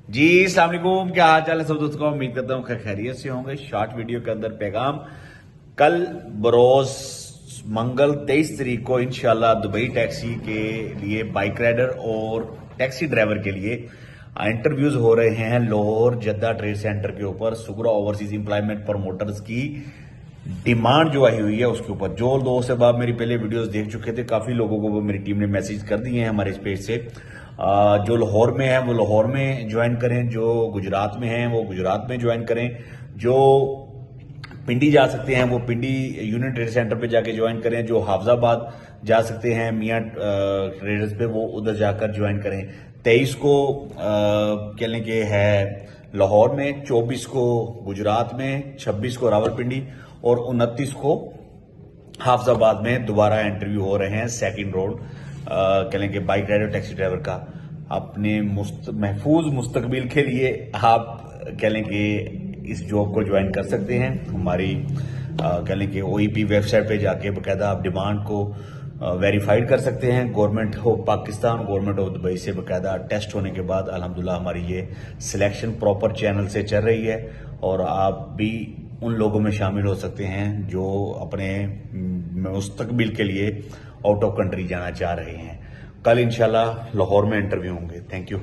जी अस्सलाम वालेकुम, क्या हाल चाल है सब दोस्तों का। उम्मीद करता हूँ खैरियत से होंगे। शॉर्ट वीडियो के अंदर पैगाम, कल बरोज मंगल 23 तारीख को इंशाल्लाह दुबई टैक्सी के लिए बाइक राइडर और टैक्सी ड्राइवर के लिए इंटरव्यूज हो रहे हैं लाहौर जद्दा ट्रेड सेंटर के ऊपर। सुगरा ओवरसीज एम्प्लॉयमेंट प्रमोटर्स की डिमांड जो आई हुई है उसके ऊपर। जो दोस्त अब आप मेरी पहले वीडियोस देख चुके थे, काफी लोगों को वो मेरी टीम ने मैसेज कर दिए हैं हमारे इस पेज से। जो लाहौर में है वो लाहौर में ज्वाइन करें, जो गुजरात में है वो गुजरात में ज्वाइन करें, जो पिंडी जा सकते हैं वो पिंडी यूनियन ट्रेड सेंटर पे जाके ज्वाइन करें, जो हाफजाबाद जा सकते हैं मियाँ ट्रेडर्स पे वो उधर जाकर ज्वाइन करें। 23 को कह लें कि है लाहौर में, 24 को गुजरात में, 26 को रावलपिंडी और 29 को हाफजाबाद में दोबारा इंटरव्यू हो रहे हैं। सेकंड राउंड कह लें कि बाइक राइडर टैक्सी ड्राइवर का। अपने महफूज मुस्तकबिल के लिए आप कह लें कि इस जॉब को ज्वाइन कर सकते हैं। हमारी कह लें कि ओईपी वेबसाइट पे जाके बकायदा आप डिमांड को वेरीफाइड कर सकते हैं। Government of Pakistan, government of Dubai से बकायदा टेस्ट होने के बाद अल्हम्दुलिल्लाह हमारी ये सिलेक्शन प्रॉपर चैनल से चल रही है और आप भी उन लोगों में शामिल हो सकते हैं जो अपने मुस्तकबिल के लिए आउट ऑफ कंट्री जाना चाह रहे हैं। कल इंशाल्लाह लाहौर में इंटरव्यू होंगे। Thank you.